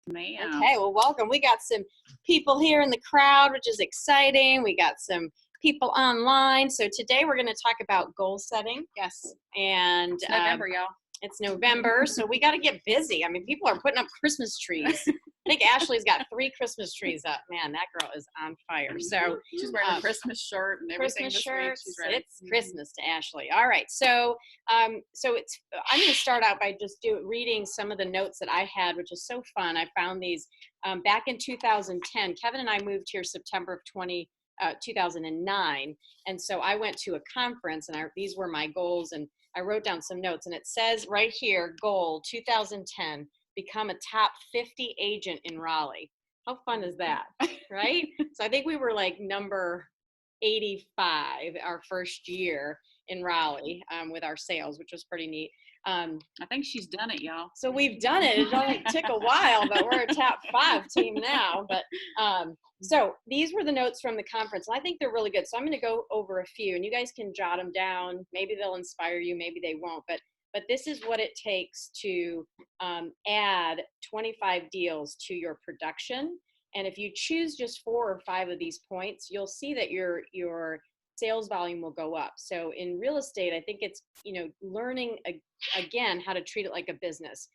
ma'am. Okay, well, welcome. We got some people here in the crowd, which is exciting. We got some people online. So today we're going to talk about goal setting. Yes. And It's November, y'all. it's November, so we got to get busy. I mean, people are putting up Christmas trees. I think Ashley's got 3 Christmas trees up. Man, that girl is on fire. So she's wearing a Christmas shirt and everything. Christmas this shirts. week. She's ready. It's Christmas to Ashley. All right. So I'm going to start out by just reading some of the notes that I had, which is so fun. I found these back in 2010. Kevin and I moved here September of 2009. And so I went to a conference, and these were my goals, and I wrote down some notes, and it says right here, goal 2010, become a top 50 agent in Raleigh. How fun is that, right? So I think we were like number 85 our first year in Raleigh with our sales, which was pretty neat. I think she's done it, y'all. So we've done it. It only took a while, but we're a top 5 team now. But so these were the notes from the conference, and I think they're really good. So I'm going to go over a few, and you guys can jot them down. Maybe they'll inspire you, maybe they won't. But this is what it takes to add 25 deals to your production. And if you choose just 4 or 5 of these points, you'll see that your sales volume will go up. So in real estate, I think it's, learning again how to treat it like a business.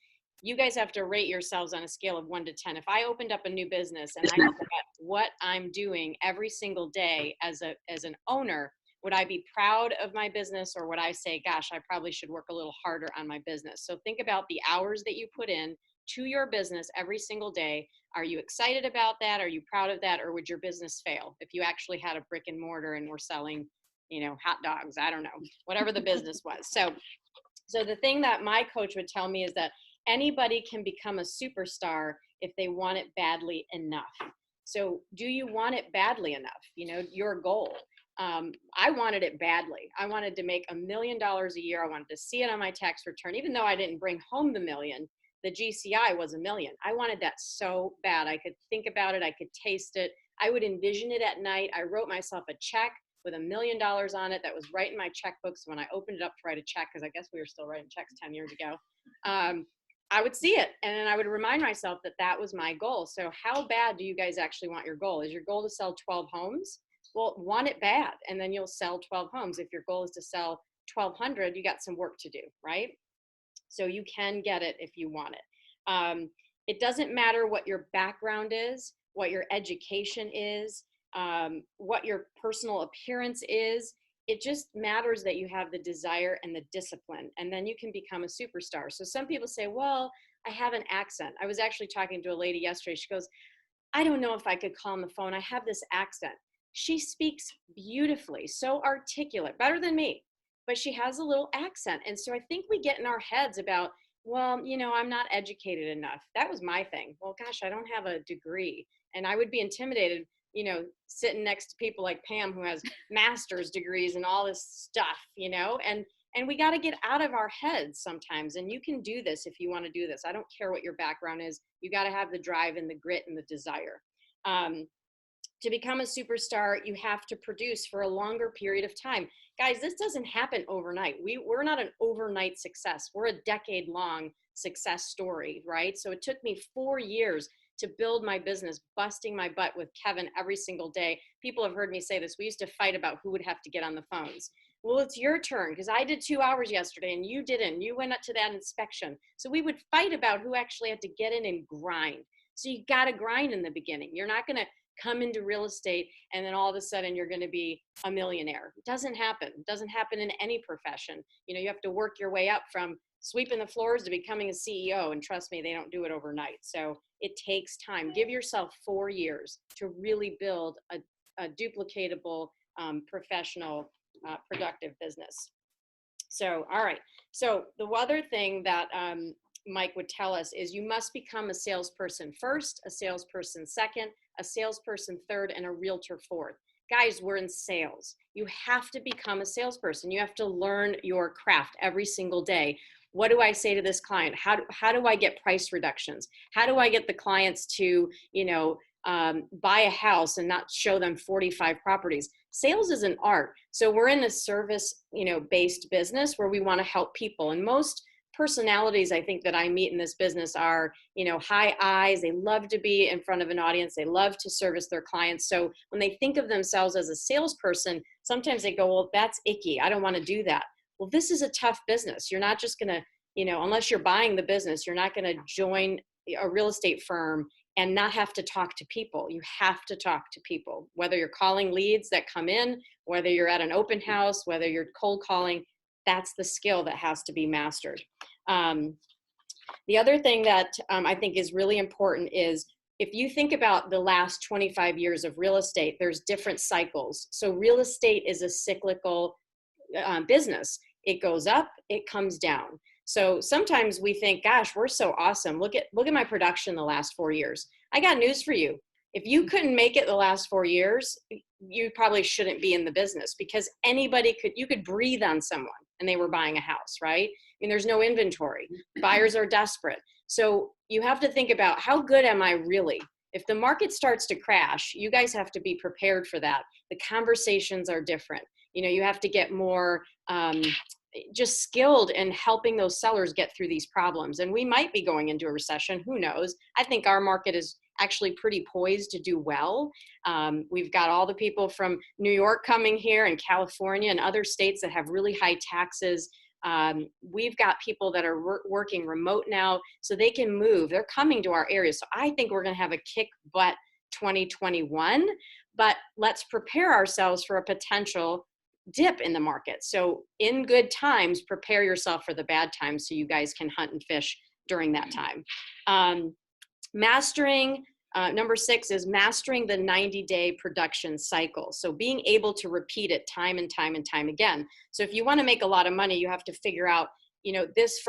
You guys have to rate yourselves on a scale of 1 to 10. If I opened up a new business and I look at what I'm doing every single day as an owner, would I be proud of my business, or would I say, gosh, I probably should work a little harder on my business? So think about the hours that you put in to your business every single day. Are you excited about that? Are you proud of that? Or would your business fail if you actually had a brick and mortar and were selling, hot dogs? I don't know, whatever the business was. So the thing that my coach would tell me is that anybody can become a superstar if they want it badly enough. So do you want it badly enough? Your goal. I wanted it badly. I wanted to make $1 million a year. I wanted to see it on my tax return. Even though I didn't bring home the million, the GCI was $1 million. I wanted that so bad. I could think about it. I could taste it. I would envision it at night. I wrote myself a check with $1 million on it that was right in my checkbook. So when I opened it up to write a check, because I guess we were still writing checks 10 years ago, I would see it. And then I would remind myself that that was my goal. So how bad do you guys actually want your goal? Is your goal to sell 12 homes? Well, want it bad, and then you'll sell 12 homes. If your goal is to sell 1,200, you got some work to do, right? So you can get it if you want it. It doesn't matter what your background is, what your education is, what your personal appearance is. It just matters that you have the desire and the discipline, and then you can become a superstar. So some people say, well, I have an accent. I was actually talking to a lady yesterday. She goes, I don't know if I could call on the phone. I have this accent. She speaks beautifully, so articulate, better than me, but she has a little accent. And so I think we get in our heads about, well, I'm not educated enough. That was my thing. Well, gosh, I don't have a degree. And I would be intimidated, sitting next to people like Pam, who has master's degrees and all this stuff, and we got to get out of our heads sometimes. And you can do this if you want to do this. I don't care what your background is. You got to have the drive and the grit and the desire. To become a superstar, you have to produce for a longer period of time. Guys, this doesn't happen overnight. We're not an overnight success. We're a decade-long success story, right? So it took me 4 years to build my business, busting my butt with Kevin every single day. People have heard me say this. We used to fight about who would have to get on the phones. Well, it's your turn, because I did 2 hours yesterday and you didn't. You went up to that inspection. So we would fight about who actually had to get in and grind. So you got to grind in the beginning. You're not going to come into real estate and then all of a sudden you're going to be a millionaire. It doesn't happen. It doesn't happen in any profession. You have to work your way up from sweeping the floors to becoming a CEO. And trust me, they don't do it overnight. So it takes time. Give yourself 4 years to really build a duplicatable, professional, productive business. So, all right. So the other thing that Mike would tell us is you must become a salesperson first, a salesperson second, a salesperson third, and a realtor fourth. Guys, we're in sales. You have to become a salesperson. You have to learn your craft every single day. What do I say to this client? How do I get price reductions? How do I get the clients to, buy a house and not show them 45 properties? Sales is an art. So we're in a service, based business where we want to help people. And most personalities I think that I meet in this business are, high eyes. They love to be in front of an audience. They love to service their clients. So when they think of themselves as a salesperson, sometimes they go, well, that's icky. I don't want to do that. Well, this is a tough business. You're not just going to, unless you're buying the business, you're not going to join a real estate firm and not have to talk to people. You have to talk to people, whether you're calling leads that come in, whether you're at an open house, whether you're cold calling. That's the skill that has to be mastered. The other thing that I think is really important is if you think about the last 25 years of real estate, there's different cycles. So real estate is a cyclical business. It goes up, it comes down. So sometimes we think, gosh, we're so awesome. Look at my production the last 4 years. I got news for you. If you couldn't make it the last 4 years, you probably shouldn't be in the business, because you could breathe on someone and they were buying a house, right? I mean, there's no inventory. Buyers are desperate. So you have to think about, how good am I really? If the market starts to crash, you guys have to be prepared for that. The conversations are different. You have to get more just skilled in helping those sellers get through these problems. And we might be going into a recession. Who knows? I think our market is actually pretty poised to do well. We've got all the people from New York coming here, and California and other states that have really high taxes. We've got people that are working remote now, so they can move. They're coming to our area. So I think we're going to have a kick butt 2021, but let's prepare ourselves for a potential dip in the market. So in good times, prepare yourself for the bad times so you guys can hunt and fish during that time. Number 6 is mastering the 90-day production cycle. So being able to repeat it time and time and time again. So if you want to make a lot of money, you have to figure out, this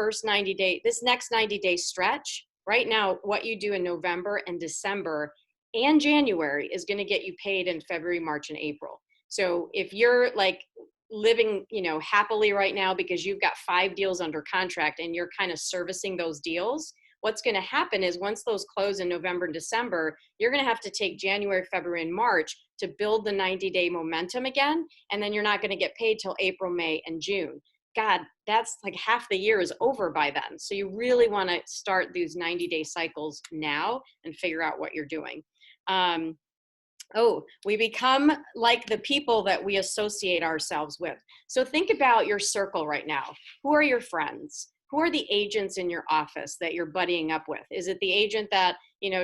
next 90-day stretch. Right now, what you do in November and December and January is going to get you paid in February, March, and April. So if you're like living, happily right now because you've got 5 deals under contract and you're kind of servicing those deals, what's going to happen is once those close in November and December, you're going to have to take January, February, and March to build the 90-day momentum again. And then you're not going to get paid till April, May, and June. God, that's like half the year is over by then. So you really want to start these 90-day cycles now and figure out what you're doing. We become like the people that we associate ourselves with. So think about your circle right now. Who are your friends? Who are the agents in your office that you're buddying up with? Is it the agent that,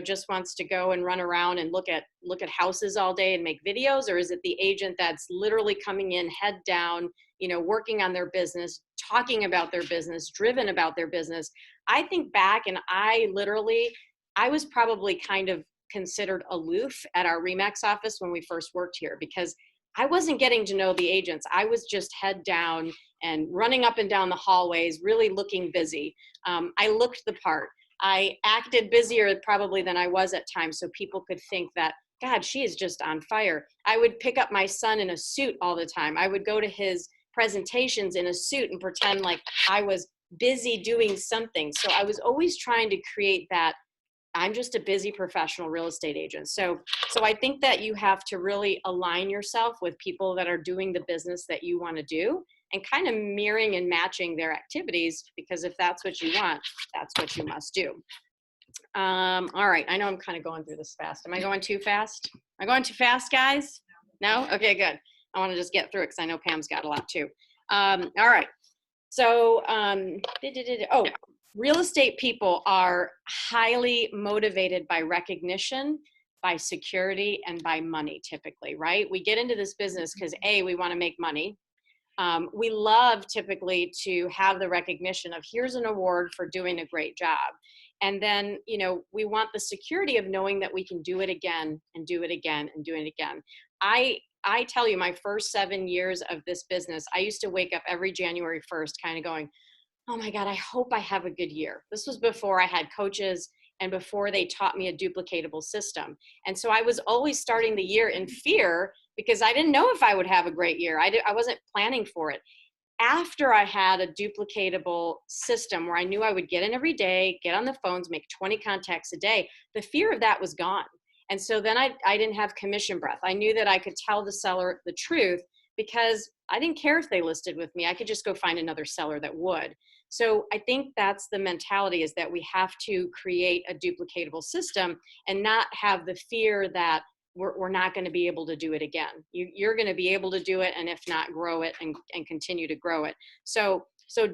just wants to go and run around and look at houses all day and make videos? Or is it the agent that's literally coming in head down, working on their business, talking about their business, driven about their business? I think back, and I was probably kind of considered aloof at our RE/MAX office when we first worked here, because I wasn't getting to know the agents. I was just head down and running up and down the hallways, really looking busy. I looked the part. I acted busier probably than I was at times, so people could think that, God, she is just on fire. I would pick up my son in a suit all the time. I would go to his presentations in a suit and pretend like I was busy doing something. So I was always trying to create that I'm just a busy professional real estate agent. So I think that you have to really align yourself with people that are doing the business that you want to do, and kind of mirroring and matching their activities, because if that's what you want, that's what you must do. All right. I know I'm kind of going through this fast. Am I going too fast? Am I going too fast, guys? No? Okay, good. I want to just get through it because I know Pam's got a lot too. All right. So, real estate people are highly motivated by recognition, by security, and by money typically, right? We get into this business because we want to make money. We love typically to have the recognition of, here's an award for doing a great job. And then, we want the security of knowing that we can do it again and do it again and do it again. I tell you, my first 7 years of this business, I used to wake up every January 1st kind of going, oh my God, I hope I have a good year. This was before I had coaches and before they taught me a duplicatable system. And so I was always starting the year in fear because I didn't know if I would have a great year. I wasn't planning for it. After I had a duplicatable system where I knew I would get in every day, get on the phones, make 20 contacts a day, the fear of that was gone. And so then I didn't have commission breath. I knew that I could tell the seller the truth because I didn't care if they listed with me. I could just go find another seller that would. So I think that's the mentality, is that we have to create a duplicatable system and not have the fear that we're not going to be able to do it again. You're going to be able to do it, and if not, grow it and continue to grow it. So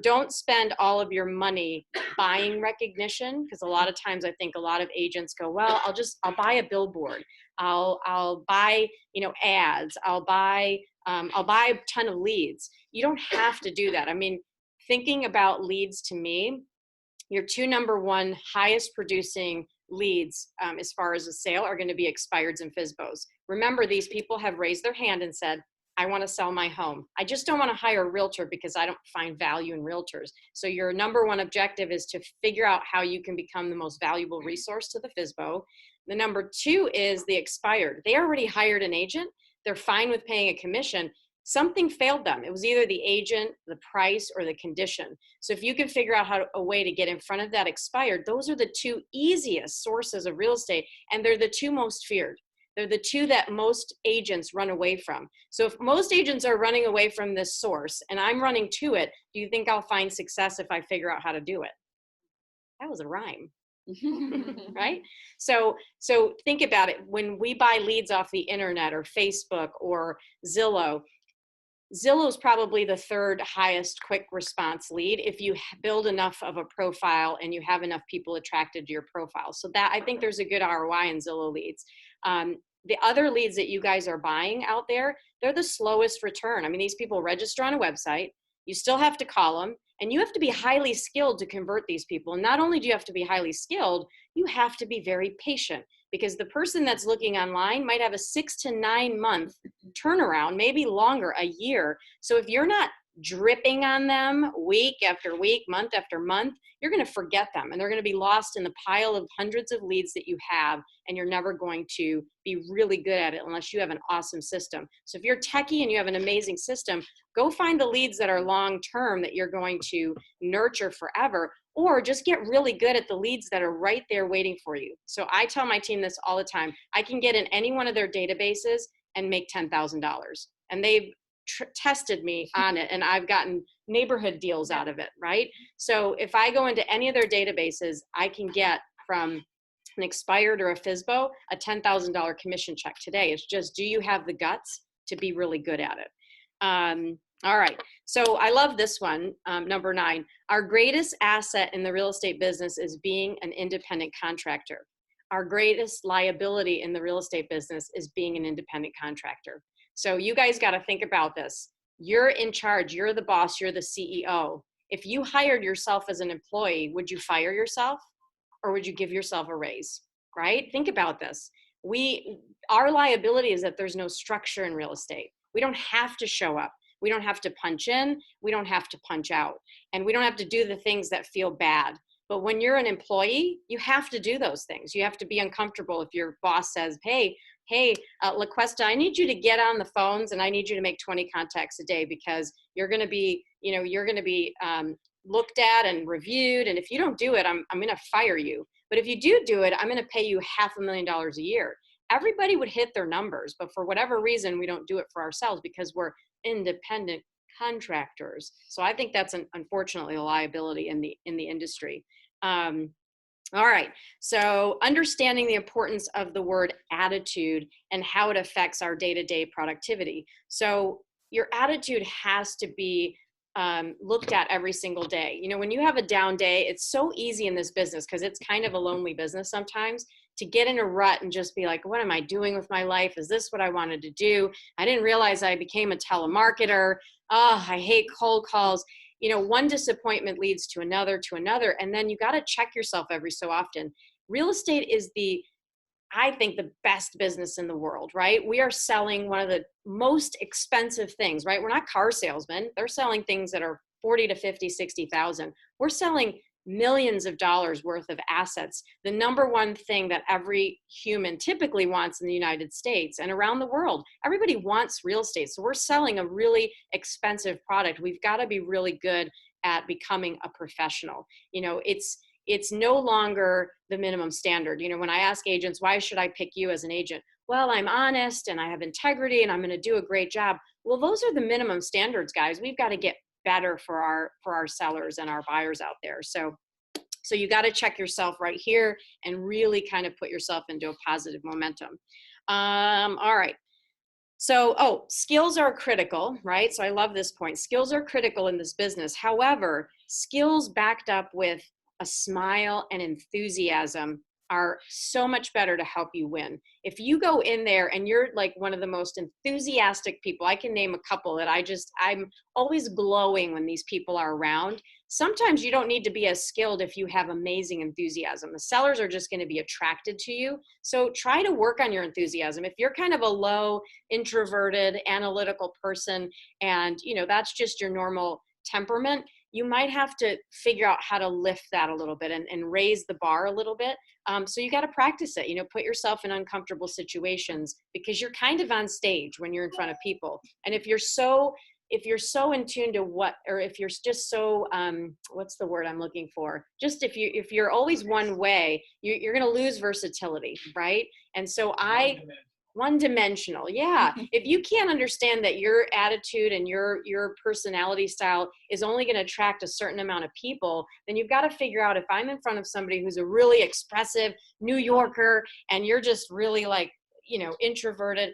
don't spend all of your money buying recognition, because a lot of times I think a lot of agents go, well, I'll buy a billboard, I'll buy ads, I'll buy a ton of leads. You don't have to do that. I mean, thinking about leads, to me, your two number one highest producing leads as far as a sale are going to be expireds and FSBOs. Remember, these people have raised their hand and said, I want to sell my home. I just don't want to hire a realtor because I don't find value in realtors. So your number one objective is to figure out how you can become the most valuable resource to the FSBO. The number two is the expired. They already hired an agent. They're fine with paying a commission. Something failed them. It was either the agent, the price, or the condition. So if you can figure out a way to get in front of that expired, those are the two easiest sources of real estate, and they're the two most feared. They're the two that most agents run away from. So if most agents are running away from this source and I'm running to it, do you think I'll find success if I figure out how to do it? That was a rhyme. Right? So think about it. When we buy leads off the internet or Facebook or Zillow is probably the third highest quick response lead if you build enough of a profile and you have enough people attracted to your profile. So that, I think there's a good ROI in Zillow leads. The other leads that you guys are buying out there, they're the slowest return. I mean, these people register on a website, you still have to call them, and you have to be highly skilled to convert these people. And not only do you have to be highly skilled, you have to be very patient, because the person that's looking online might have a 6 to 9 month turnaround, maybe longer, a year. So if you're not dripping on them week after week, month after month, you're going to forget them, and they're going to be lost in the pile of hundreds of leads that you have, and you're never going to be really good at it unless you have an awesome system. So if you're techie and you have an amazing system, go find the leads that are long-term that you're going to nurture forever, or just get really good at the leads that are right there waiting for you. So I tell my team this all the time. I can get in any one of their databases and make $10,000. And they've tested me on it, and I've gotten neighborhood deals out of it, right? So if I go into any of their databases, I can get from an expired or a FSBO a $10,000 commission check today. It's just, do you have the guts to be really good at it? All right, so I love this one, number 9. Our greatest asset in the real estate business is being an independent contractor. Our greatest liability in the real estate business is being an independent contractor. So you guys got to think about this. You're in charge, you're the boss, you're the CEO. If you hired yourself as an employee, would you fire yourself, or would you give yourself a raise, right? Think about this. Our liability is that there's no structure in real estate. We don't have to show up. We don't have to punch in. We don't have to punch out. And we don't have to do the things that feel bad. But when you're an employee, you have to do those things. You have to be uncomfortable if your boss says, hey, LaQuesta, I need you to get on the phones and I need you to make 20 contacts a day, because you're going to be, looked at and reviewed. And if you don't do it, I'm going to fire you. But if you do it, I'm going to pay you $500,000 a year. Everybody would hit their numbers, but for whatever reason, we don't do it for ourselves because we're independent contractors. So I think that's unfortunately a liability in the industry. All right, so understanding the importance of the word attitude and how it affects our day-to-day productivity. So your attitude has to be looked at every single day. You know, when you have a down day, it's so easy in this business, because it's kind of a lonely business sometimes, to get in a rut and just be like, what am I doing with my life? Is this what I wanted to do? I didn't realize I became a telemarketer. Oh, I hate cold calls. You know, one disappointment leads to another, and then you got to check yourself every so often. Real estate is I think, the best business in the world, right? We are selling one of the most expensive things, right? We're not car salesmen. They're selling things that are 40 to 50, 60,000. We're selling millions of dollars worth of assets. The number one thing that every human typically wants in the United States and around the world, everybody wants real estate. So we're selling a really expensive product. We've got to be really good at becoming a professional. You know, it's no longer the minimum standard. You know, when I ask agents, why should I pick you as an agent? Well, I'm honest and I have integrity and I'm going to do a great job. Well, those are the minimum standards, guys. We've got to get better for our sellers and our buyers out there. So you got to check yourself right here and really kind of put yourself into a positive momentum. All right. So, skills are critical, right? So I love this point. Skills are critical in this business. However, skills backed up with a smile and enthusiasm are so much better to help you win. If you go in there and you're like one of the most enthusiastic people, I can name a couple that I'm always glowing when these people are around. Sometimes you don't need to be as skilled if you have amazing enthusiasm. The sellers are just going to be attracted to you. So try to work on your enthusiasm. If you're kind of a low, introverted, analytical person, and that's just your normal temperament, you might have to figure out how to lift that a little bit and raise the bar a little bit. So you got to practice it, put yourself in uncomfortable situations, because you're kind of on stage when you're in front of people. And if you're so in tune to if you're just so, what's the word I'm looking for? Just if you're always one way, you're going to lose versatility, right? And so one-dimensional, yeah. If you can't understand that your attitude and your personality style is only going to attract a certain amount of people, then you've got to figure out, if I'm in front of somebody who's a really expressive New Yorker and you're just really introverted,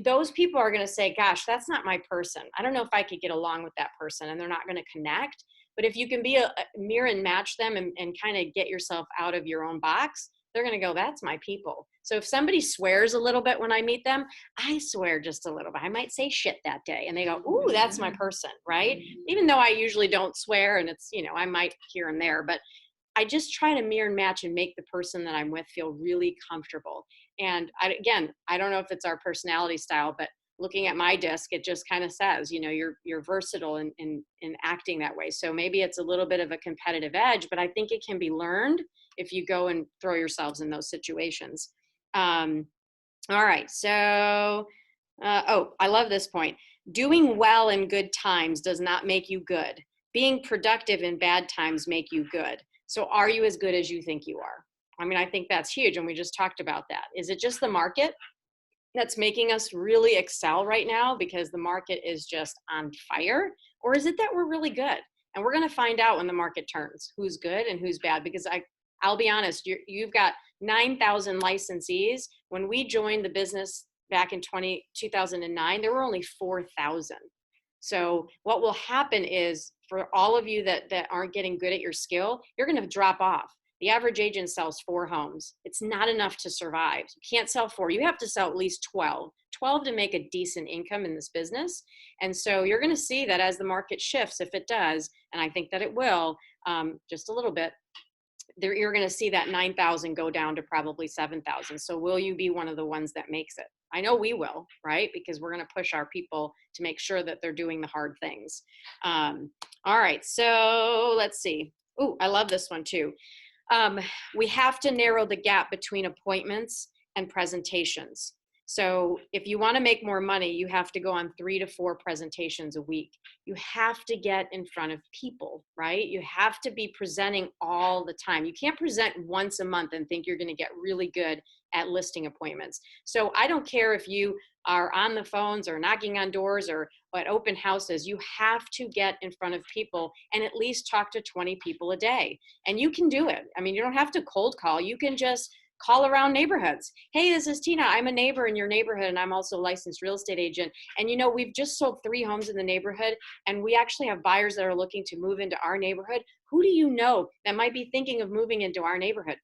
those people are going to say, gosh, that's not my person. I don't know if I could get along with that person, and they're not going to connect. But if you can be a mirror and match them and kind of get yourself out of your own box, they're going to go, that's my people. So if somebody swears a little bit when I meet them, I swear just a little bit. I might say shit that day, and they go, ooh, that's my person, right? Even though I usually don't swear, and it's, I might here and there, but I just try to mirror and match and make the person that I'm with feel really comfortable. And I don't know if it's our personality style, but looking at my disc, it just kind of says, you're versatile in acting that way. So maybe it's a little bit of a competitive edge, but I think it can be learned if you go and throw yourselves in those situations. All right. So, I love this point. Doing well in good times does not make you good. Being productive in bad times make you good. So are you as good as you think you are? I mean, I think that's huge. And we just talked about that. Is it just the market that's making us really excel right now because the market is just on fire? Or is it that we're really good? And we're going to find out when the market turns who's good and who's bad, because I'll be honest, you've got 9,000 licensees. When we joined the business back in 2009, there were only 4,000. So what will happen is, for all of you that aren't getting good at your skill, you're going to drop off. The average agent sells 4 homes. It's not enough to survive. You can't sell 4. You have to sell at least 12 to make a decent income in this business. And so you're going to see that as the market shifts, if it does, and I think that it will, just a little bit, you're going to see that 9,000 go down to probably 7,000. So will you be one of the ones that makes it? I know we will, right? Because we're going to push our people to make sure that they're doing the hard things. All right, so let's see. Ooh, I love this one too. We have to narrow the gap between appointments and presentations. So if you want to make more money, you have to go on 3 to 4 presentations a week. You have to get in front of people, right? You have to be presenting all the time. You can't present once a month and think you're going to get really good at listing appointments. So I don't care if you are on the phones or knocking on doors or at open houses, you have to get in front of people and at least talk to 20 people a day. And you can do it. I mean, you don't have to cold call. You can just call around neighborhoods. Hey, this is Tina. I'm a neighbor in your neighborhood, and I'm also a licensed real estate agent. And we've just sold 3 homes in the neighborhood, and we actually have buyers that are looking to move into our neighborhood. Who do you know that might be thinking of moving into our neighborhood?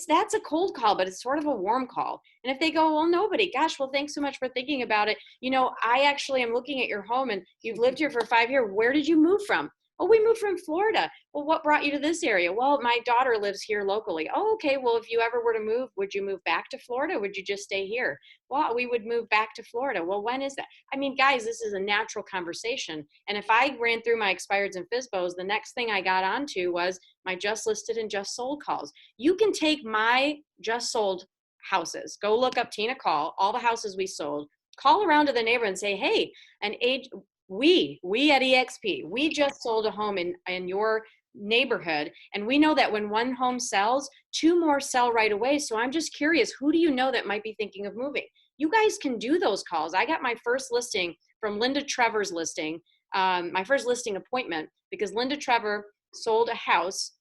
That's a cold call, but it's sort of a warm call. And if they go, well, nobody, gosh, well, thanks so much for thinking about it. I actually am looking at your home, and you've lived here for 5 years. Where did you move from? Oh, we moved from Florida. Well, what brought you to this area? Well, my daughter lives here locally. Oh, okay. Well, if you ever were to move, would you move back to Florida? Would you just stay here? Well, we would move back to Florida. Well, when is that? I mean, guys, this is a natural conversation. And if I ran through my expireds and FSBOs, the next thing I got onto was my just listed and just sold calls. You can take my just sold houses, go look up Tina Caul, all the houses we sold, call around to the neighbor and say, hey, we at EXP, we just sold a home in your neighborhood, and we know that when 1 home sells, 2 more sell right away. So I'm just curious, who do you know that might be thinking of moving? You guys can do those calls. I got my first listing from Linda Trevor's listing my first listing appointment, because Linda Trevor sold a house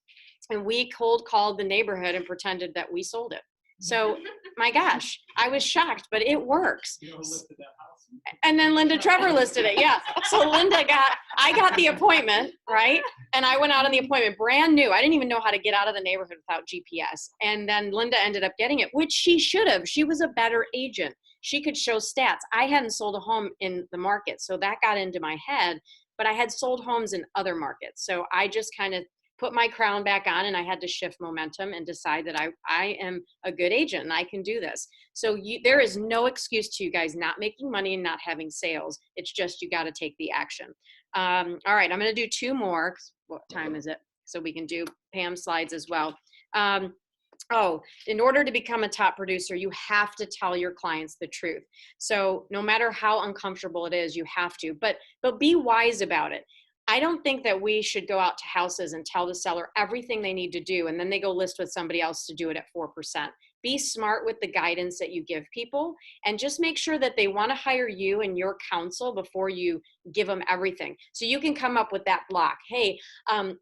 and we cold called the neighborhood and pretended that we sold it. So my gosh, I was shocked, but it works. You know who listed that house? And then Linda Trevor listed it. Yeah. So I got the appointment, right? And I went out on the appointment brand new. I didn't even know how to get out of the neighborhood without GPS. And then Linda ended up getting it, which she should have. She was a better agent. She could show stats. I hadn't sold a home in the market, so that got into my head, but I had sold homes in other markets. So I just kind of put my crown back on and I had to shift momentum and decide that I am a good agent and I can do this. So there is no excuse to you guys not making money and not having sales. It's just you got to take the action. All right, I'm going to do 2 more. What time is it? So we can do Pam's slides as well. In order to become a top producer, you have to tell your clients the truth. So no matter how uncomfortable it is, you have to, but be wise about it. I don't think that we should go out to houses and tell the seller everything they need to do, and then they go list with somebody else to do it at 4%. Be smart with the guidance that you give people, and just make sure that they want to hire you and your counsel before you give them everything. So you can come up with that block. Hey,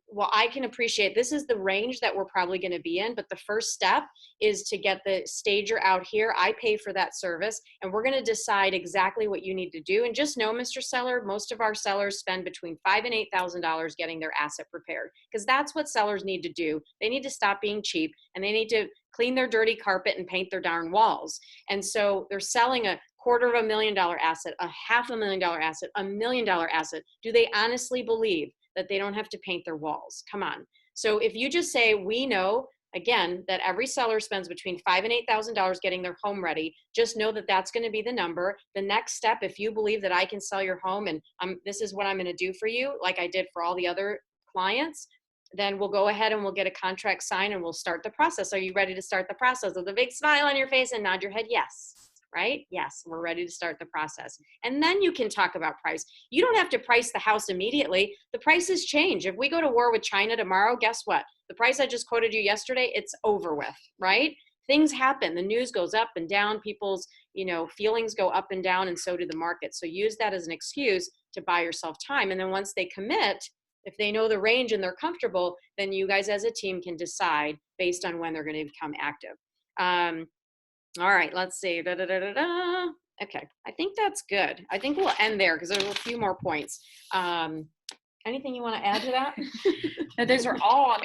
well, I can appreciate this is the range that we're probably going to be in, but the first step is to get the stager out here. I pay for that service, and we're going to decide exactly what you need to do. And just know, Mr. Seller, most of our sellers spend between $5,000 and $8,000 getting their asset prepared, because that's what sellers need to do. They need to stop being cheap, and they need to clean their dirty carpet and paint their darn walls. And so they're selling a $250,000 asset, a $500,000 asset, $1 million asset. Do they honestly believe that they don't have to paint their walls? Come on. So if you just say, we know, again, that every seller spends between $5,000 and $8,000 getting their home ready, just know that that's going to be the number. The next step, if you believe that I can sell your home and this is what I'm going to do for you, like I did for all the other clients, then we'll go ahead and we'll get a contract signed and we'll start the process. Are you ready to start the process? With a big smile on your face and nod your head, yes. Right? Yes, we're ready to start the process. And then you can talk about price. You don't have to price the house immediately. The prices change. If we go to war with China tomorrow, guess what? The price I just quoted you yesterday, it's over with, right? Things happen. The news goes up and down. People's, feelings go up and down, and so do the market. So use that as an excuse to buy yourself time. And then once they commit, if they know the range and they're comfortable, then you guys as a team can decide based on when they're going to become active. All right, let's see. Okay, I think that's good. I think we'll end there because there's a few more points. Anything you want to add to that? No, those are all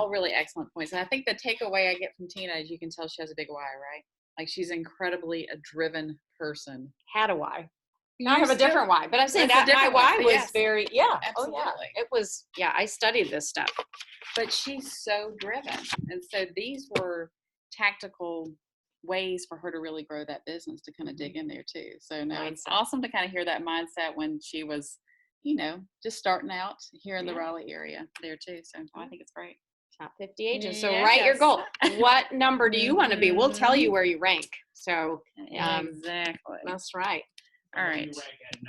really excellent points. And I think the takeaway I get from Tina is you can tell she has a big why, right? Like she's incredibly a driven person. Had a why. Now I have a different why, but I'm saying That's that a my different one, why but was yes. very, yeah. Absolutely. Oh, yeah. It was, I studied this stuff. But she's so driven. And so these were tactical ways for her to really grow that business, to kind of dig in there too. So no, it's awesome to kind of hear that mindset when she was, just starting out here in the Raleigh area there too. So I think it's great. Top 50 agents. So write your goal. What number do you want to be? We'll tell you where you rank. So exactly. That's right. All right. You rank at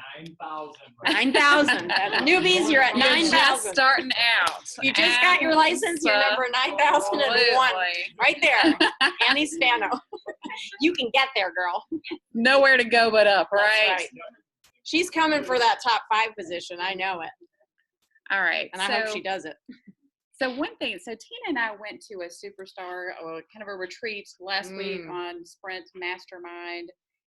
9,000. 9,000. Newbies, you're at 9,000. Just starting out. You just got your license. You're number 9,001. Right there. Annie Spano. You can get there, girl. Nowhere to go but up, right? She's coming for that top 5 position. I know it. All right. And I hope she does it. So one thing, Tina and I went to a superstar, or kind of a retreat last week on Sprint Mastermind.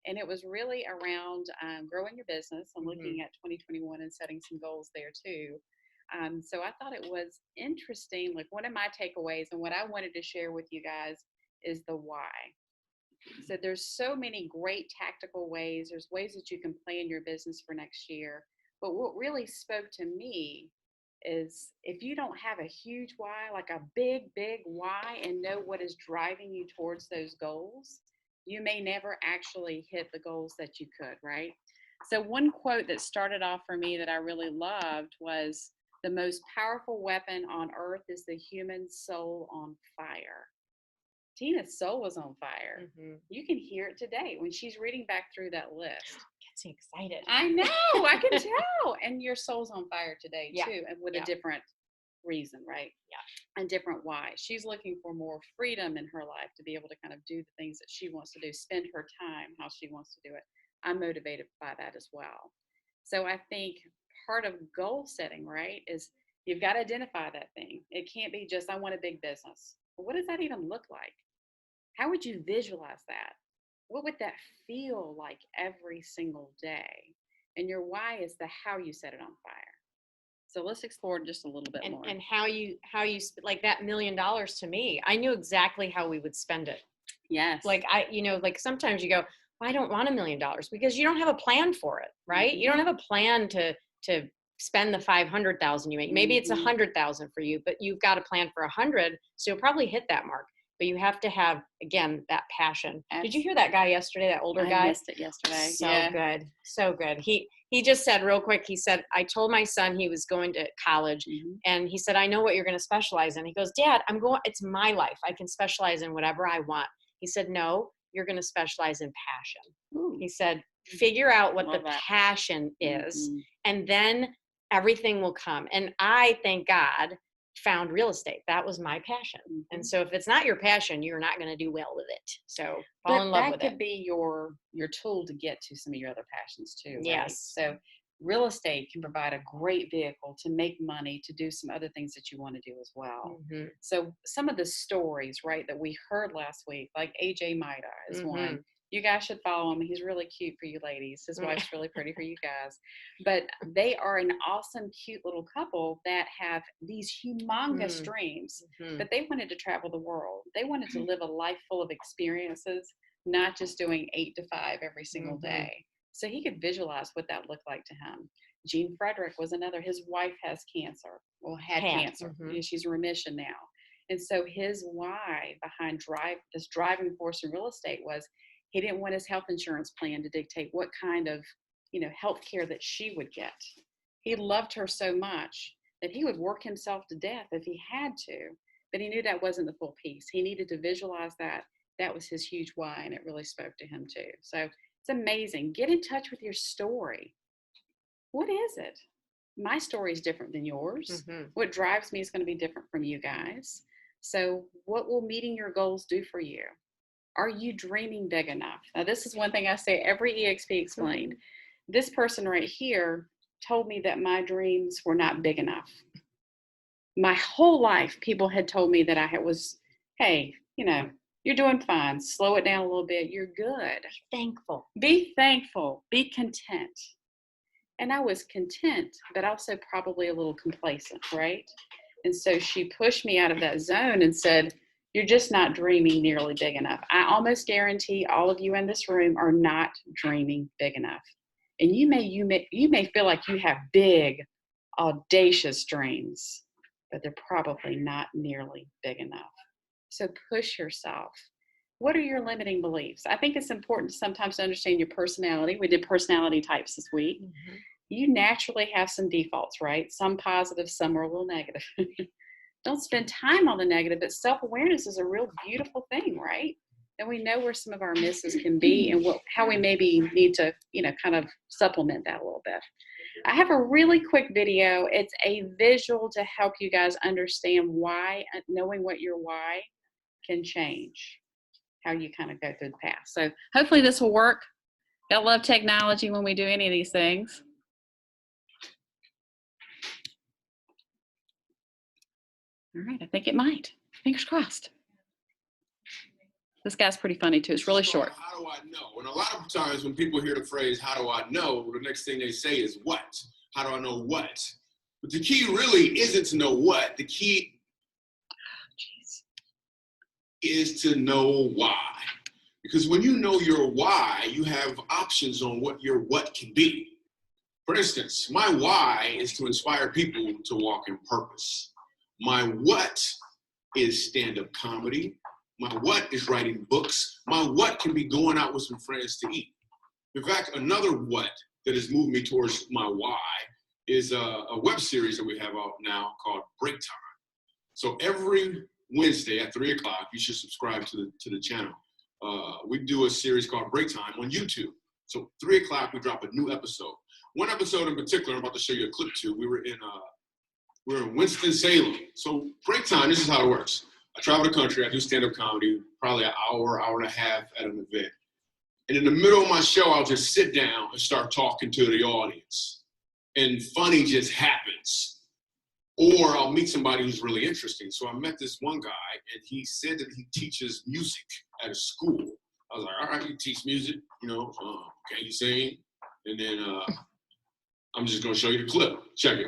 And it was really around growing your business and looking at 2021 and setting some goals there too. So I thought it was interesting. Like one of my takeaways and what I wanted to share with you guys is the why. So there's so many great tactical ways. There's ways that you can plan your business for next year. But what really spoke to me is if you don't have a huge why, like a big, big why, and know what is driving you towards those goals, you may never actually hit the goals that you could, right? So one quote that started off for me that I really loved was, "The most powerful weapon on earth is the human soul on fire." Tina's soul was on fire. You can hear it today when she's reading back through that list. Gets me excited. I know, I can tell. And your soul's on fire today too, and with a different reason, right? Yeah. And different why. She's looking for more freedom in her life to be able to kind of do the things that she wants to do, spend her time how she wants to do it. I'm motivated by that as well. So I think part of goal setting, right, is you've got to identify that thing. It can't be just, I want a big business. Well, what does that even look like? How would you visualize that? What would that feel like every single day? And your why is the how you set it on fire. So let's explore just a little bit more. And how you like that $1 million to me, I knew exactly how we would spend it. Yes. Like like sometimes you go, well, I don't want $1 million because you don't have a plan for it, right? Mm-hmm. You don't have a plan to spend the 500,000 you make. Maybe it's 100,000 for you, but you've got a plan for 100, so you'll probably hit that mark. But you have to have, again, that passion. Did you hear that guy yesterday, that older guy? I missed it yesterday. So good. So good. He just said real quick, he said, I told my son he was going to college, and he said, I know what you're going to specialize in. He goes, Dad, it's my life. I can specialize in whatever I want. He said, no, you're going to specialize in passion. Ooh. He said, figure out what Love the that. passion is, and then everything will come. And I, thank God, found real estate. That was my passion. And so if it's not your passion, you're not going to do well with it. So fall in love with it. That could be your tool to get to some of your other passions too. Right? Yes. So real estate can provide a great vehicle to make money, to do some other things that you want to do as well. So some of the stories, right, that we heard last week, like AJ Maida is one. You guys should follow him. He's really cute for you ladies. His wife's really pretty for you guys. But they are an awesome, cute little couple that have these humongous dreams. But they wanted to travel the world. They wanted to live a life full of experiences, not just doing 8 to 5 every single day. So he could visualize what that looked like to him. Gene Frederick was another. His wife has cancer. Well, had cancer. She's in remission now. And so his why behind this driving force in real estate was he didn't want his health insurance plan to dictate what kind of, health care that she would get. He loved her so much that he would work himself to death if he had to, but he knew that wasn't the full piece. He needed to visualize that. That was his huge why, and it really spoke to him too. So it's amazing. Get in touch with your story. What is it? My story is different than yours. What drives me is going to be different from you guys. So what will meeting your goals do for you? Are you dreaming big enough? Now, this is one thing I say every EXP Explained. This person right here told me that my dreams were not big enough. My whole life, people had told me that I was, hey, you're doing fine. Slow it down a little bit. You're good. Thankful. Be thankful. Be content. And I was content, but also probably a little complacent, right? And so she pushed me out of that zone and said, you're just not dreaming nearly big enough. I almost guarantee all of you in this room are not dreaming big enough. And you may feel like you have big, audacious dreams, but they're probably not nearly big enough. So push yourself. What are your limiting beliefs? I think it's important sometimes to understand your personality. We did personality types this week. You naturally have some defaults, right? Some positive, some are a little negative. Don't spend time on the negative, but self-awareness is a real beautiful thing, right? And we know where some of our misses can be and how we maybe need to, kind of supplement that a little bit. I have a really quick video. It's a visual to help you guys understand why, knowing what your why can change how you kind of go through the path. So hopefully this will work. I love technology when we do any of these things. All right, I think it might. Fingers crossed. This guy's pretty funny too. It's really short. How do I know? And a lot of times when people hear the phrase, how do I know? The next thing they say is what? How do I know what? But the key really isn't to know what. The key is to know why. Because when you know your why, you have options on what your what can be. For instance, my why is to inspire people to walk in purpose. My what is stand-up comedy. My what is writing books. My what can be going out with some friends to eat. In fact, another what that has moved me towards my why is a web series that we have out now called Break Time. So every Wednesday at 3 o'clock, you should subscribe to the channel. We do a series called Break Time on YouTube. So 3 o'clock, we drop a new episode. One episode in particular, I'm about to show you a clip to. We were in Winston-Salem. So Break Time, this is how it works. I travel the country, I do stand-up comedy, probably an hour and a half at an event. And in the middle of my show, I'll just sit down and start talking to the audience. and funny just happens. Or I'll meet somebody who's really interesting. So I met this one guy, and he said that he teaches music at a school. I was like, all right, you teach music, you know, can you sing? And then I'm just gonna show you the clip. Check it.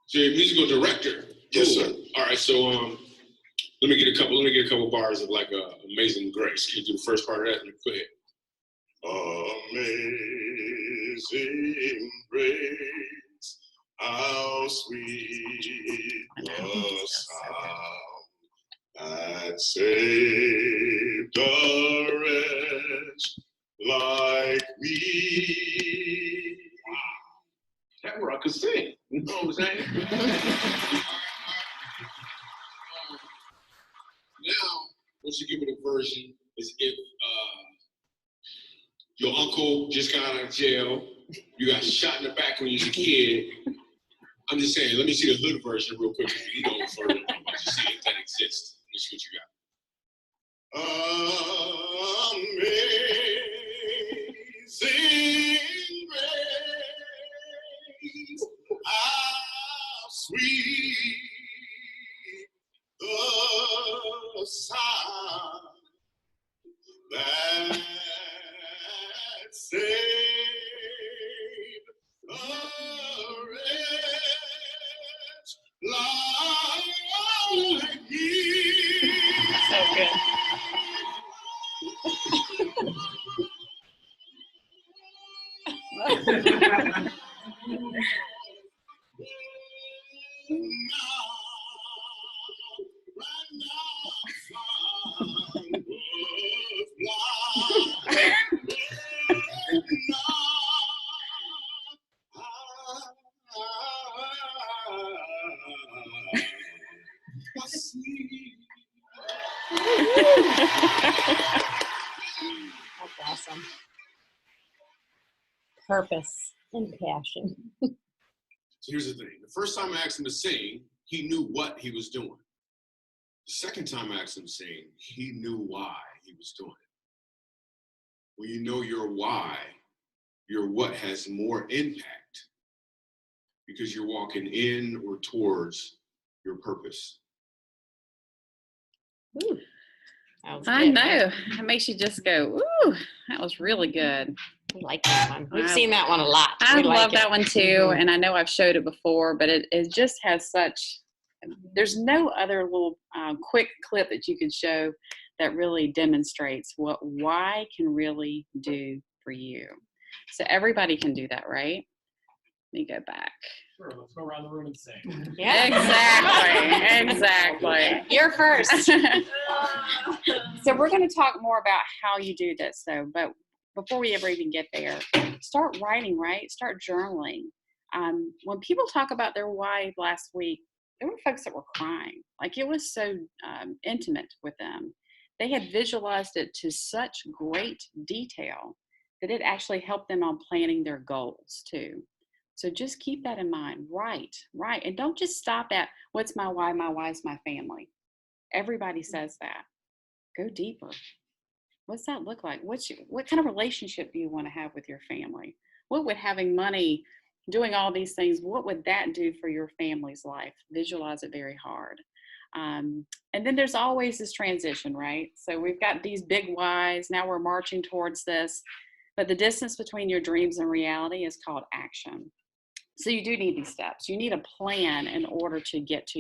So you're a musical director. Yes, sir. All right, so let me get a couple bars of like Amazing Grace. Can you do the first part of that? Go ahead. Amazing Grace, how sweet the sound that saved a wretch like me. Wow, that where I could sing. You know what I'm saying? Now, once you give me the version, is if your uncle just got out of jail, you got shot in the back when you was a kid. I'm just saying, let me see the hood version real quick. You know further. Let's just see if that exists. Let's see what you got. Amazing grace, how sweet the sound that saved a wretch like me. So good. That's awesome. Purpose and passion. So here's the thing. The first time I asked him to sing, he knew what he was doing. The second time I asked him to sing, he knew why he was doing it. When you know your why, your what has more impact because you're walking in or towards your purpose. Ooh, that was I good, know. right? It makes you just go, ooh, that was really good. I like that one. We've seen that one a lot. I We like love it. that one too. And I know I've showed it before, but it just has such, there's no other little quick clip that you could show that really demonstrates what why can really do for you. So everybody can do that, right? Let me go back. Sure, let's go around the room and sing. Yeah. Exactly. You're first. So we're going to talk more about how you do this, though. But before we ever even get there, start writing, right? Start journaling. When people talk about their why last week, there were folks that were crying. Like it was so intimate with them. They had visualized it to such great detail that it actually helped them on planning their goals too. So just keep that in mind. Right. And don't just stop at what's my why? My why is my family. Everybody says that. Go deeper. What's that look like? What kind of relationship do you want to have with your family? What would having money, doing all these things, what would that do for your family's life? Visualize it very hard. And then there's always this transition, right? So we've got these big whys. Now we're marching towards this. But the distance between your dreams and reality is called action. So you do need these steps. You need a plan in order to get to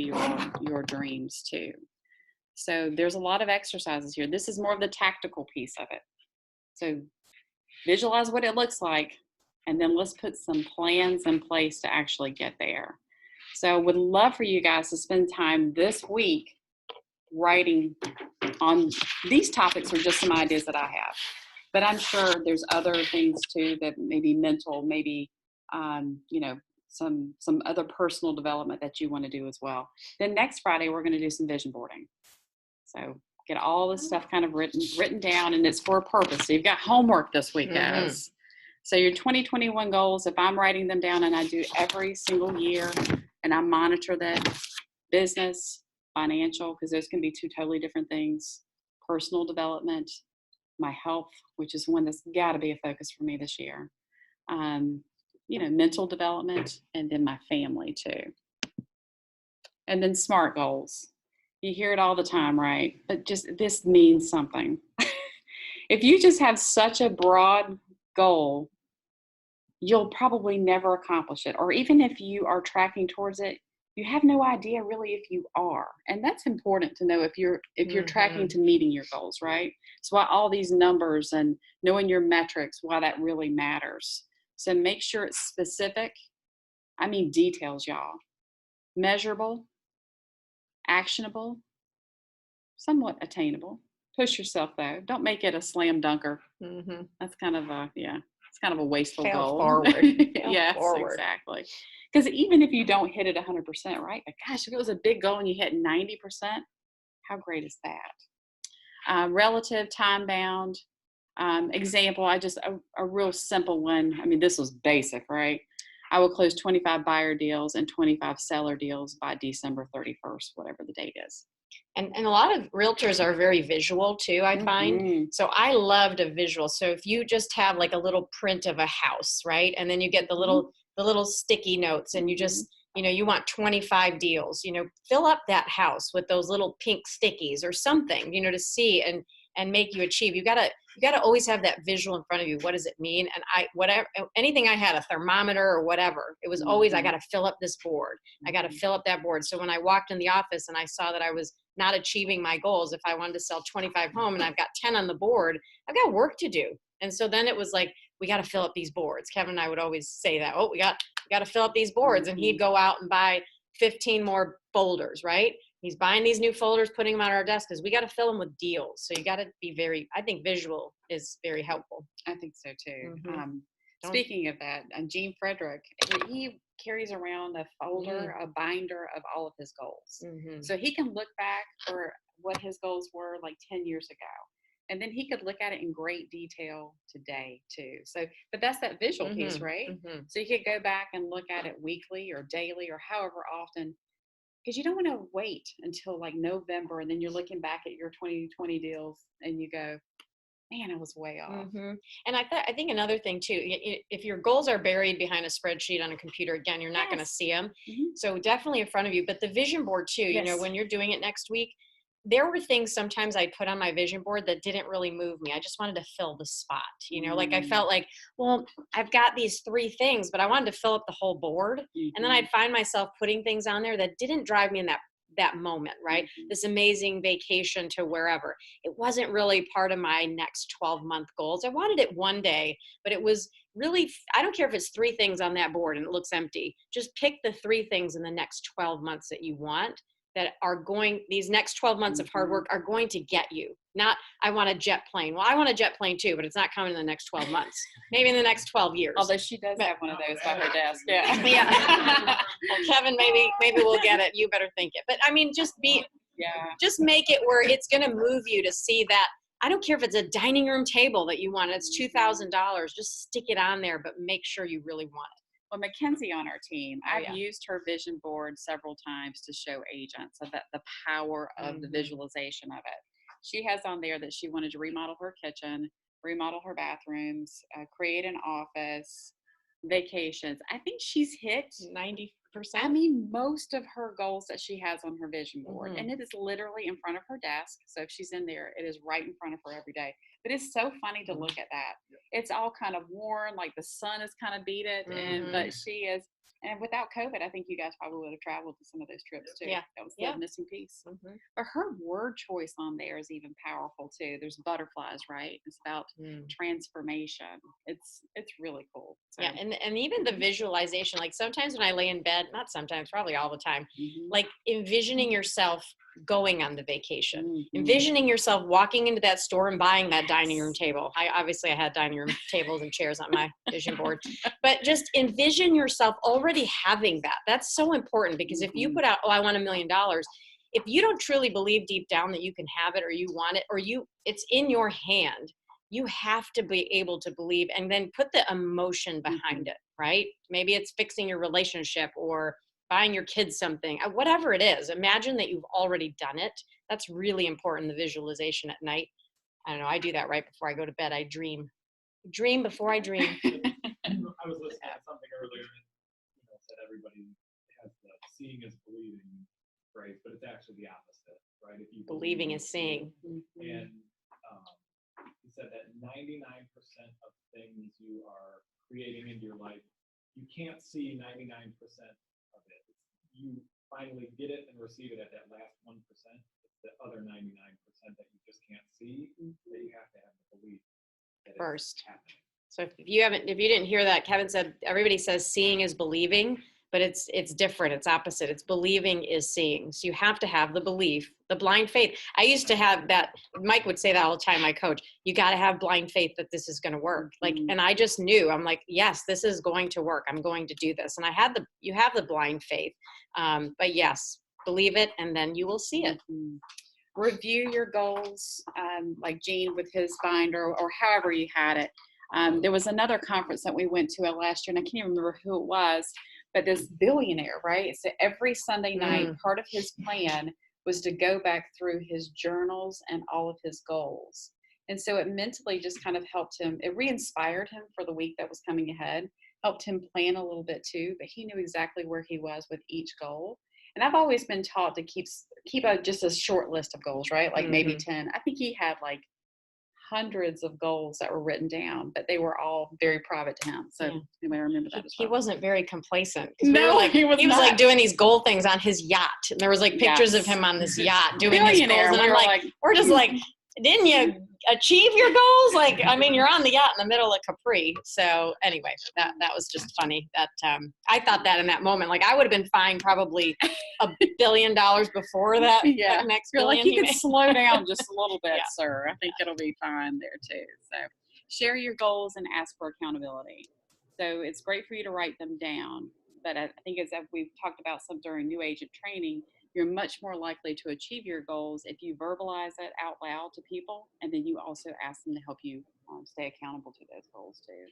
your dreams too. So there's a lot of exercises here. This is more of the tactical piece of it. So visualize what it looks like, and then let's put some plans in place to actually get there. So would love for you guys to spend time this week writing on these topics, or just some ideas that I have. But I'm sure there's other things too that maybe mental, maybe some other personal development that you want to do as well. Then next Friday we're going to do some vision boarding. So get all this stuff kind of written down, and it's for a purpose. So you've got homework this week, guys. So your 2021 goals, if I'm writing them down, and I do every single year, and I monitor that, business, financial, because those can be two totally different things, personal development, my health, which is one that's got to be a focus for me this year. mental development, and then my family too. And then SMART goals. You hear it all the time, right? But just this means something. If you just have such a broad goal, you'll probably never accomplish it. Or even if you are tracking towards it, you have no idea really if you are. And that's important to know if you're tracking to meeting your goals, right? So why all these numbers and knowing your metrics, why that really matters. So make sure it's specific. I mean details, y'all. Measurable, actionable, somewhat attainable. Push yourself though. Don't make it a slam dunker. That's kind of it's kind of a wasteful goal. Forward. Yes, forward. Exactly. Because even if you don't hit it 100%, right? But gosh, if it was a big goal and you hit 90%, how great is that? Relative, time bound. Example, a real simple one. I mean, this was basic, right? I will close 25 buyer deals and 25 seller deals by December 31st, whatever the date is. And a lot of realtors are very visual too, I find. So I loved a visual. So if you just have like a little print of a house, right? And then you get the little sticky notes and you just, you want 25 deals, fill up that house with those little pink stickies or something, to see and make you achieve. You gotta always have that visual in front of you. What does it mean? And anything I had, a thermometer or whatever, it was always, I got to fill up this board. I got to fill up that board. So when I walked in the office and I saw that I was not achieving my goals, if I wanted to sell 25 home and I've got 10 on the board, I've got work to do. And so then it was like, we got to fill up these boards. Kevin and I would always say that, we got to fill up these boards. And he'd go out and buy 15 more folders, right? He's buying these new folders, putting them on our desk because we got to fill them with deals. So you got to be I think visual is very helpful. I think so too. Speaking of that, Gene Frederick, he carries around a folder, a binder of all of his goals. So he can look back for what his goals were like 10 years ago. And then he could look at it in great detail today too. So, but that's that visual piece, right? So you could go back and look at it weekly or daily or however often, because you don't want to wait until like November and then you're looking back at your 2020 deals and you go, man, I was way off. And I think another thing too, if your goals are buried behind a spreadsheet on a computer, again, you're not going to see them. So definitely in front of you, but the vision board too, when you're doing it next week, there were things sometimes I'd put on my vision board that didn't really move me. I just wanted to fill the spot, like I felt like, well, I've got these 3 things, but I wanted to fill up the whole board. And then I'd find myself putting things on there that didn't drive me in that moment, right? This amazing vacation to wherever. It wasn't really part of my next 12-month goals. I wanted it one day, but it was really, I don't care if it's 3 things on that board and it looks empty. Just pick the 3 things in the next 12 months that you want, that are these next 12 months of hard work are going to get you. Not, I want a jet plane. Well, I want a jet plane too, but it's not coming in the next 12 months. Maybe in the next 12 years. Although she does have one of those by her desk. Yeah. Well, Kevin, maybe we'll get it. You better think it. But I mean, just make it where it's going to move you to see that. I don't care if it's a dining room table that you want. It's $2,000. Just stick it on there, but make sure you really want it. Well, Mackenzie on our team, I've used her vision board several times to show agents about the power of the visualization of it. She has on there that she wanted to remodel her kitchen, remodel her bathrooms, create an office, vacations. I think she's hit 90%. I mean, most of her goals that she has on her vision board, and it is literally in front of her desk. So if she's in there, it is right in front of her every day. But it's so funny to look at that. It's all kind of worn, like the sun has kind of beat it, but she is. And without COVID, I think you guys probably would have traveled to some of those trips too. Yeah. That was the missing piece. But her word choice on there is even powerful too. There's butterflies, right? It's about transformation. It's really cool. So. Yeah, and even the visualization, like sometimes when I lay in bed, not sometimes, probably all the time, like envisioning yourself going on the vacation, envisioning yourself walking into that store and buying that dining room table. I had dining room tables and chairs on my vision board, but just envision yourself already having that. That's so important, because if you put out, I want $1 million, if you don't truly believe deep down that you can have it, or you want it, or it's in your hand, you have to be able to believe and then put the emotion behind it, right? Maybe it's fixing your relationship or buying your kids something, whatever it is. Imagine that you've already done it. That's really important, the visualization at night. I don't know, I do that right before I go to bed. I dream before I dream. I I was listening to something earlier that said everybody has the seeing is believing phrase, but it's actually the opposite, right? If you Believing is seeing. And he said that 99% of things you are creating into your life, you can't see 99% of it. You finally get it and receive it at that last 1%. It's the other 99% that you just can't see, that you have to have the belief that First. it's happening. So if you didn't hear that, Kevin said, everybody says seeing is believing, but it's different. It's opposite. It's believing is seeing. So you have to have the belief, the blind faith. I used to have that. Mike would say that all the time, my coach, you got to have blind faith that this is going to work. Like, and I just knew, I'm like, yes, this is going to work. I'm going to do this. And you have the blind faith. But yes, believe it, and then you will see it. Review your goals, like Gene with his binder, or however you had it. There was another conference that we went to last year, and I can't even remember who it was, but this billionaire, right? So every Sunday night, part of his plan was to go back through his journals and all of his goals. And so it mentally just kind of helped him. It re-inspired him for the week that was coming ahead, helped him plan a little bit too, but he knew exactly where he was with each goal. And I've always been taught to keep just a short list of goals, right? Like maybe 10. I think he had like hundreds of goals that were written down, but they were all very private to him. So you may remember that as well. He wasn't very complacent. No, he was not. Like doing these goal things on his yacht. And there was like pictures of him on this yacht doing his goals. And I'm like, we're just like, didn't you achieve your goals? Like, I mean, you're on the yacht in the middle of Capri. So anyway, that was just funny. That I thought that in that moment, like I would have been fined probably $1 billion before that. Yeah, that next you're billion. like, you can slow down just a little bit, sir. I think it'll be fine there too. So share your goals and ask for accountability. So it's great for you to write them down. But I think as we've talked about some during New Agent training, you're much more likely to achieve your goals if you verbalize it out loud to people, and then you also ask them to help you stay accountable to those goals too.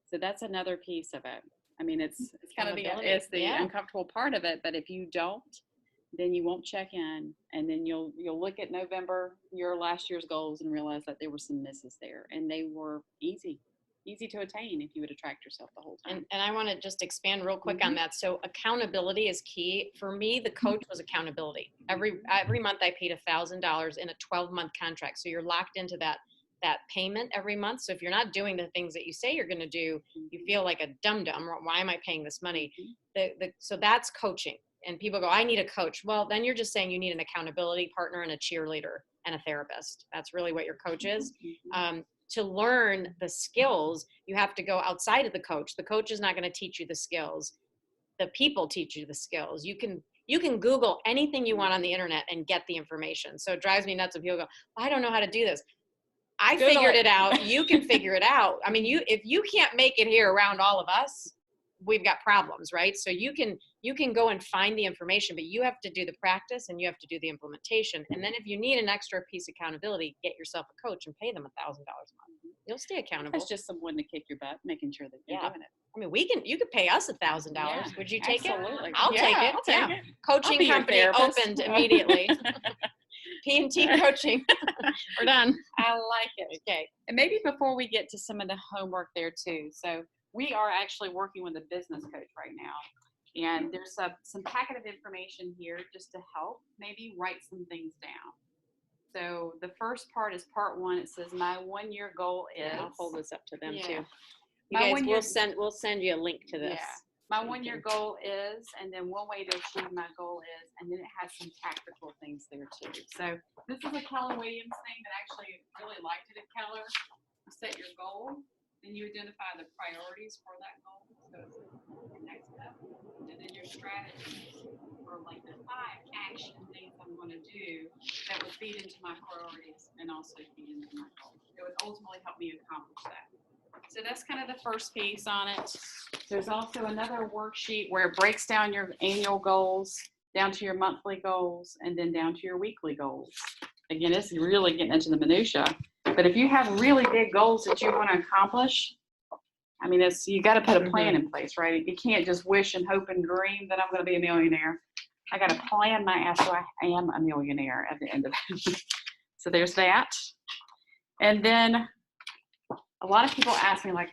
So that's another piece of it. I mean, it's kind of the uncomfortable part of it, but if you don't, then you won't check in, and then you'll look at November, your last year's goals, and realize that there were some misses there, and they were easy to attain if you would have tracked yourself the whole time. And I want to just expand real quick on that. So accountability is key. For me, the coach was accountability. Every month I paid $1,000 in a 12-month contract. So you're locked into that payment every month. So if you're not doing the things that you say you're going to do, you feel like a dum-dum. Why am I paying this money? So that's coaching. And people go, I need a coach. Well, then you're just saying you need an accountability partner and a cheerleader and a therapist. That's really what your coach is. To learn the skills, you have to go outside of the coach. The coach is not going to teach you the skills. The people teach you the skills. You can Google anything you want on the internet and get the information. So it drives me nuts when people go, I don't know how to do this. I figured it out. You can figure it out. I mean, if you can't make it here around all of us, we've got problems, right? So you can go and find the information, but you have to do the practice and you have to do the implementation. And then if you need an extra piece of accountability, get yourself a coach and pay them $1,000 a month. You'll stay accountable. That's just someone to kick your butt, making sure that you're doing it. I mean, you could pay us $1,000. Would you take it? I'll take it. I'll take it. Coaching company opened immediately. P&T coaching. We're done. I like it. Okay. And maybe before we get to some of the homework there too. So we are actually working with a business coach right now. And there's some packet of information here just to help maybe write some things down. So the first part is part 1. It says my 1-year goal is. I'll hold this up to them too. You guys, we'll send you a link to this. Yeah. My 1-year goal is, and then one way to achieve my goal is, and then it has some tactical things there too. So this is a Keller Williams thing that I actually really liked it at Keller. You set your goal, then you identify the priorities for that goal. So it's the next step, and then your strategies for like the 5 action things I'm going to do that would feed into my priorities and also feed into my goal. It would ultimately help me accomplish that. So that's kind of the first piece on it. There's also another worksheet where it breaks down your annual goals down to your monthly goals and then down to your weekly goals. Again, this is really getting into the minutia. But if you have really big goals that you want to accomplish, I mean, you got to put a plan in place, right? You can't just wish and hope and dream that I'm going to be a millionaire. I got to plan my ass so I am a millionaire at the end of it. So there's that. And then a lot of people ask me, like,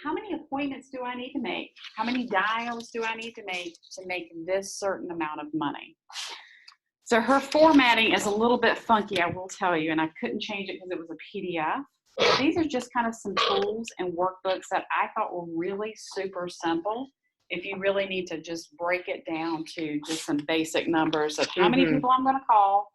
how many appointments do I need to make? How many dials do I need to make this certain amount of money? So her formatting is a little bit funky, I will tell you, and I couldn't change it because it was a PDF. But these are just kind of some tools and workbooks that I thought were really super simple. If you really need to just break it down to just some basic numbers of how many people I'm going to call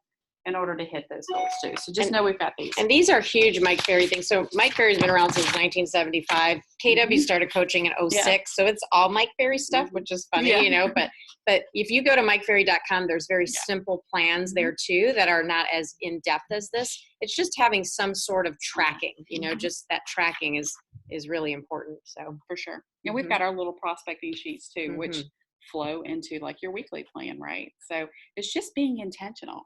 in order to hit those goals too. So just know we've got these. And these are huge Mike Ferry things. So Mike Ferry's been around since 1975. KW started coaching in 06. So it's all Mike Ferry stuff, which is funny, you know, but if you go to MikeFerry.com, there's very simple plans there too that are not as in depth as this. It's just having some sort of tracking, you know, just that tracking is really important. So for sure. And we've got our little prospecting sheets too, which flow into like your weekly plan, right? So it's just being intentional.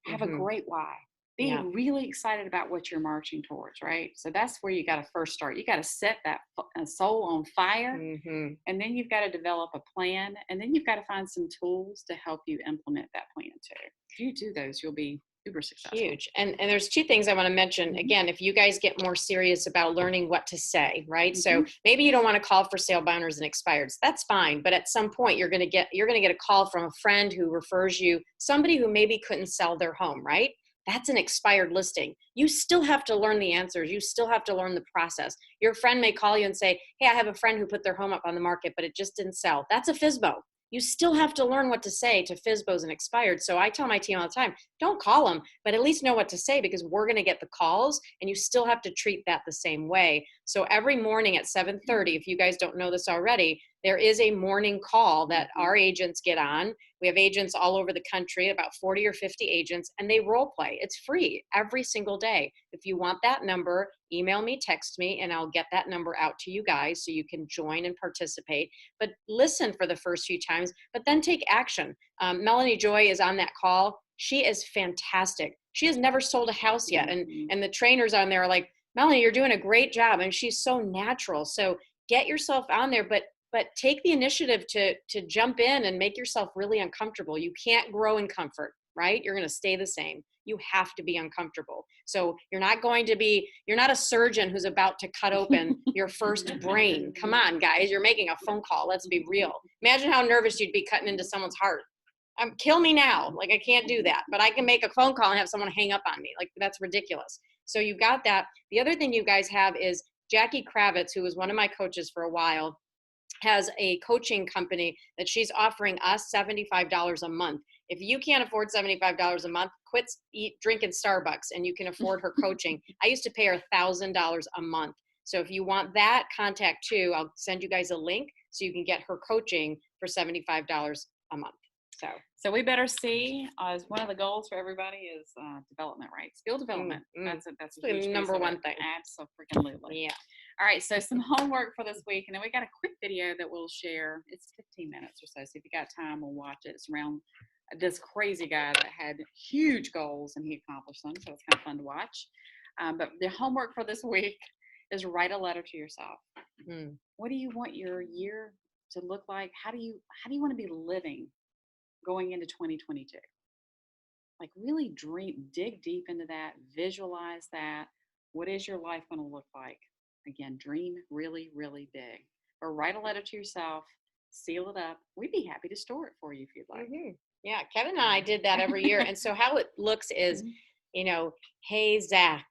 Have a great why. Be really excited about what you're marching towards, right? So that's where you got to first start. You got to set that soul on fire, and then you've got to develop a plan, and then you've got to find some tools to help you implement that plan too. If you do those, you'll be super successful. Huge. And there's two things I want to mention. Again, if you guys get more serious about learning what to say, right? So maybe you don't want to call for sale by owners and expireds. That's fine. But at some point you're going to get a call from a friend who refers you, somebody who maybe couldn't sell their home, right? That's an expired listing. You still have to learn the answers. You still have to learn the process. Your friend may call you and say, hey, I have a friend who put their home up on the market, but it just didn't sell. That's a FSBO. You still have to learn what to say to FSBOs and expired. So I tell my team all the time, don't call them, but at least know what to say because we're going to get the calls and you still have to treat that the same way. So every morning at 7:30, if you guys don't know this already, there is a morning call that our agents get on. We have agents all over the country, about 40 or 50 agents, and they role play. It's free every single day. If you want that number, email me, text me, and I'll get that number out to you guys so you can join and participate. But listen for the first few times, but then take action. Melanie Joy is on that call. She is fantastic. She has never sold a house yet. And the trainers on there are like, Melanie, you're doing a great job. And she's so natural. So get yourself on there, but take the initiative to jump in and make yourself really uncomfortable. You can't grow in comfort, right? You're going to stay the same. You have to be uncomfortable. So you're not a surgeon who's about to cut open your first brain. Come on, guys, you're making a phone call. Let's be real. Imagine how nervous you'd be cutting into someone's heart. Kill me now. Like, I can't do that, but I can make a phone call and have someone hang up on me. Like, that's ridiculous. So you got that. The other thing you guys have is Jackie Kravitz, who was one of my coaches for a while, has a coaching company that she's offering us $75 a month. If you can't afford $75 a month, quit drinking Starbucks and you can afford her coaching. I used to pay her $1,000 a month. So if you want that, contact too. I'll send you guys a link so you can get her coaching for $75 a month. So we better see as one of the goals for everybody is development, right? Skill development. That's the number one thing. Absolutely. Yeah. All right. So some homework for this week, and then we got a quick video that we'll share. It's 15 minutes or so. So if you got time, we'll watch it. It's around this crazy guy that had huge goals and he accomplished them. So it's kind of fun to watch. But the homework for this week is write a letter to yourself. What do you want your year to look like? How do you want to be living going into 2022? Like, really dig deep into that, visualize that. What is your life going to look like? Again, dream really, really big. Or write a letter to yourself, seal it up. We'd be happy to store it for you if you'd like. Yeah, Kevin and I did that every year. And so how it looks is, hey, Zach,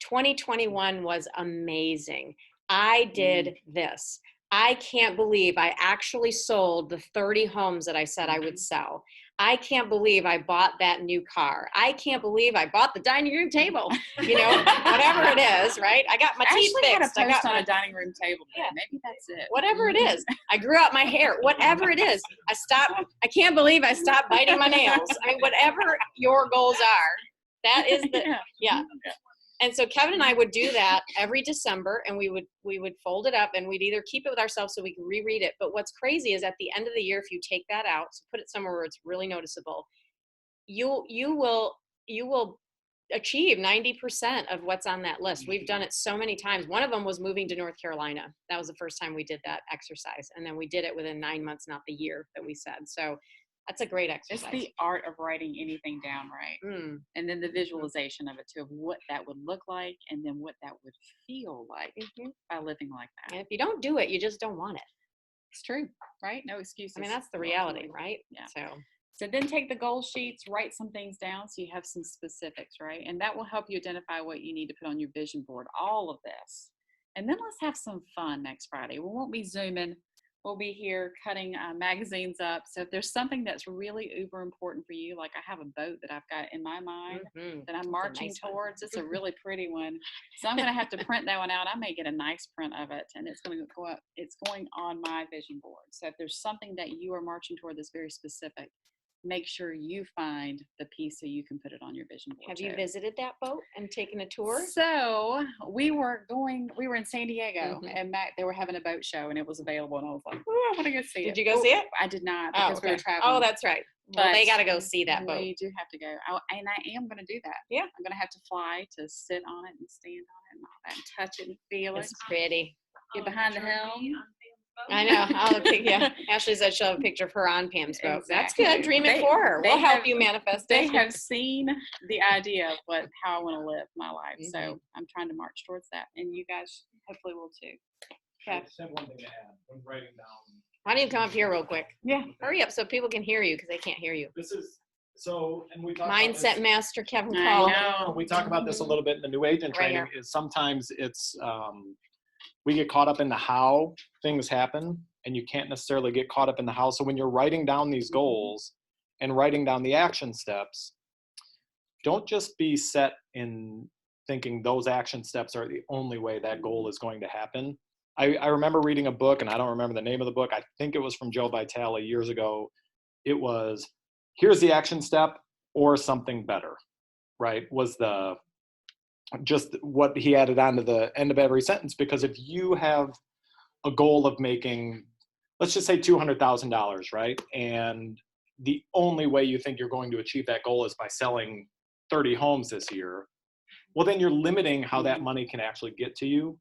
2021 was amazing. I did this. I can't believe I actually sold the 30 homes that I said I would sell. I can't believe I bought that new car. I can't believe I bought the dining room table. Whatever it is, right? I got my teeth fixed. I got a dining room table. Yeah. Maybe that's it. Whatever it is. I grew out my hair. Whatever it is. I can't believe I stopped biting my nails. I mean, whatever your goals are, that is yeah. And so Kevin and I would do that every December, and we would fold it up and we'd either keep it with ourselves so we can reread it. But what's crazy is at the end of the year, if you take that out, so put it somewhere where it's really noticeable, you will achieve 90% of what's on that list. We've done it so many times. One of them was moving to North Carolina. That was the first time we did that exercise. And then we did it within 9 months, not the year that we said. So That's a great It's exercise. the art of writing anything down, right? And then the visualization of it too, of what that would look like, and then what that would feel like by living like that. And if you don't do it, you just don't want it. It's true, right? No excuses. I mean, that's the reality, right? Yeah. So then take the goal sheets, write some things down so you have some specifics, right? And that will help you identify what you need to put on your vision board, all of this. And then let's have some fun next Friday. We won't be Zooming. We'll be here cutting magazines up. So if there's something that's really uber important for you, like I have a boat that I've got in my mind that I'm marching towards. It's a really pretty one. So I'm going to have to print that one out. I may get a nice print of it, and it's going to go up. It's going on my vision board. So if there's something that you are marching toward that's very specific, make sure you find the piece so you can put it on your vision board. have you visited that boat and taken a tour? So we were in San Diego, and they were having a boat show, and it was available, and I was like, oh, I want to go see it. Did you go see it? I did not, because we were traveling. Oh, that's right. Well, they got to go see that boat. We do have to go. And I am going to do that. Yeah. I'm going to have to fly to sit on it and stand on it and all that, and touch it and feel it. It's pretty. Get behind the helm. I know. Ashley said she'll have a picture of her on Pam's boat. Exactly. That's good. Dream it for her. We'll help you manifest They it. have seen the idea of how I want to live my life. So I'm trying to march towards that. And you guys hopefully will too. I Okay. just have one thing to add when writing down. Why don't you come up here real quick? Yeah. Hurry up so people can hear you because they can't hear you. This is and we talk Mindset about this, master Kevin I Caul. know. we talk about this a little bit in the new agent Right training. Is sometimes it's we get caught up in the how things happen, and you can't necessarily get caught up in the how. So when you're writing down these goals and writing down the action steps, don't just be set in thinking those action steps are the only way that goal is going to happen. I remember reading a book, and I don't remember the name of the book. I think it was from Joe Vitale years ago. It was, here's the action step or something better, right? Was just what he added on to the end of every sentence. Because if you have a goal of making, let's just say $200,000, right? And the only way you think you're going to achieve that goal is by selling 30 homes this year, well, then you're limiting how that money can actually get to you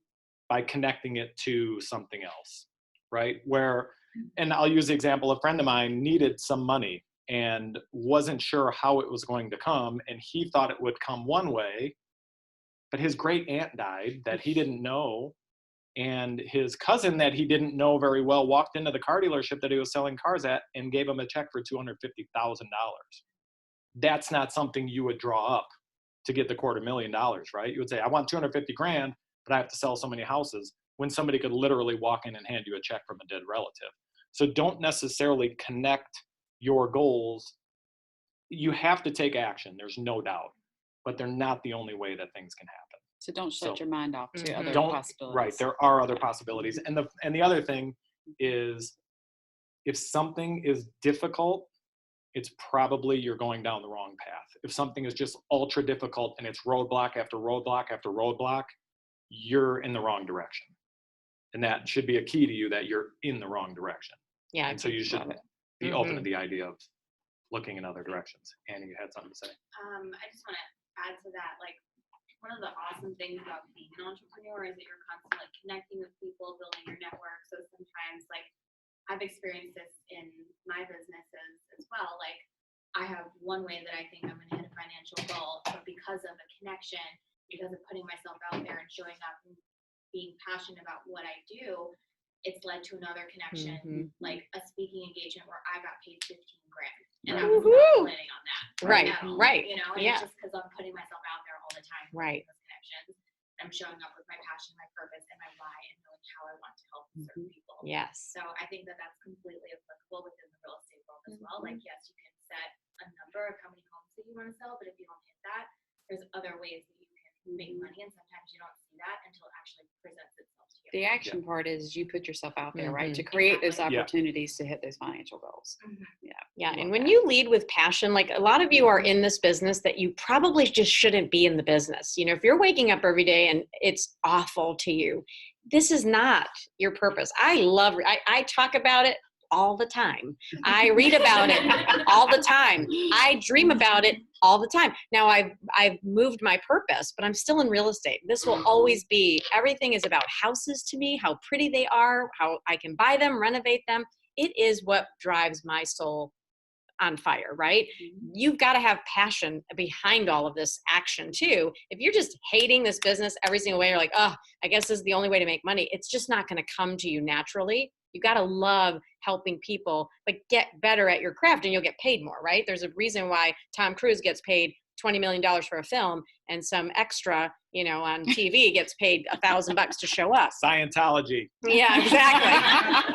by connecting it to something else, right? And I'll use the example, a friend of mine needed some money and wasn't sure how it was going to come. And he thought it would come one way, but his great aunt died that he didn't know. And his cousin that he didn't know very well walked into the car dealership that he was selling cars at and gave him a check for $250,000. That's not something you would draw up to get the $250,000, right? You would say, I want $250,000, but I have to sell so many houses, when somebody could literally walk in and hand you a check from a dead relative. So don't necessarily connect your goals. You have to take action, there's no doubt, but they're not the only way that things can happen. So don't shut your mind off to other Don't, possibilities. right, there are other possibilities. And the other thing is, if something is difficult, it's probably you're going down the wrong path. If something is just ultra difficult and it's roadblock after roadblock after roadblock, you're in the wrong direction. And that should be a key to you, that you're in the wrong direction. Yeah. And so you should be open to the idea of looking in other directions. Annie, you had something to say? I just want to add to that, like, one of the awesome things about being an entrepreneur is that you're constantly connecting with people, building your network. So sometimes, like, I've experienced this in my businesses as well. Like, I have one way that I think I'm going to hit a financial goal, but because of a connection, because of putting myself out there and showing up and being passionate about what I do, it's led to another connection, like a speaking engagement where I got paid $15,000, and I was not planning on that. Right, right. You know, and yeah. it's just because I'm putting myself out there all the time, Right. those connections. I'm showing up with my passion, my purpose, and my why, and knowing how I want to help certain people. Yes. So I think that that's completely applicable within the real estate world as well. Like, yes, you can set a number of how many homes that you want to sell, but if you don't hit that, there's other ways that you can make money, and sometimes you don't see that until it actually presents itself to you. The action part is you put yourself out there, right? To create those opportunities to hit those financial goals. Yeah. And when you lead with passion, like a lot of you are in this business that you probably just shouldn't be in the business. You know, if you're waking up every day and it's awful to you, this is not your purpose. I talk about it all the time. I read about it all the time. I dream about it all the time. Now I've moved my purpose, but I'm still in real estate. This will always be, everything is about houses to me, how pretty they are, how I can buy them, renovate them. It is what drives my soul on fire, right? You've got to have passion behind all of this action too. If you're just hating this business every single way, you're like, oh, I guess this is the only way to make money. It's just not going to come to you naturally. You got to love helping people, but get better at your craft and you'll get paid more, right? There's a reason why Tom Cruise gets paid $20 million for a film and some extra, on TV gets paid $1,000 to show up. Scientology. Yeah, exactly.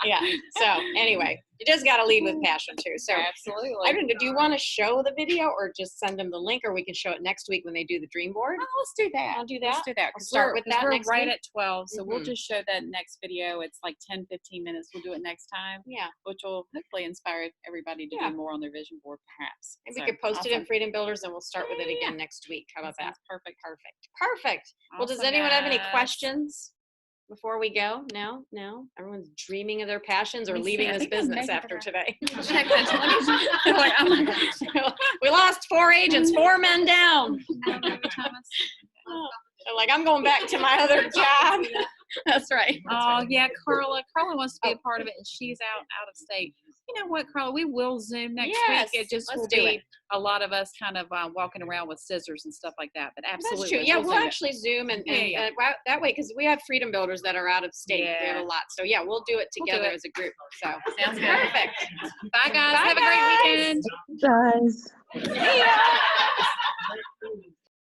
Yeah. So anyway, you just got to lead with passion too. So Absolutely. I don't know. Do you want to show the video or just send them the link, or we can show it next week when they do the dream board? Oh, let's do that. I'll do that. Let's do that. I'll start with that We're next right week. at 12, so we'll Mhm. just show that next video. It's like 10, 15 minutes. We'll do it next time, Yeah. which will hopefully inspire everybody to Yeah. do more on their vision board, perhaps. Maybe we So, could post it in awesome. Freedom Builders and we'll start with it Yeah. again next week. How about that? Sounds perfect. Perfect. Well, does Awesome, anyone have any guys. questions before we go? No? Everyone's dreaming of their passions or Let me see. leaving I this think I business may have after forgot. today. Check this. Let me see. Like, oh my gosh. We lost 4 agents, 4 men down. They're like, I'm going back to my other job. That's right. Oh yeah, Carla wants to be a part of it, and she's out of state. You know what, Carla? We will Zoom next Yes, week. It just let's will do be it. a lot of us kind of walking around with scissors and stuff like that. But absolutely, That's true. Yeah, we'll Zoom it. actually Zoom and Yeah. that way, because we have Freedom Builders that are out of state. We have Yeah. a lot. So yeah, we'll do it We'll do together it. as a group. So Sounds good. perfect. Bye guys. Bye, Have a guys. great weekend. Guys. See ya.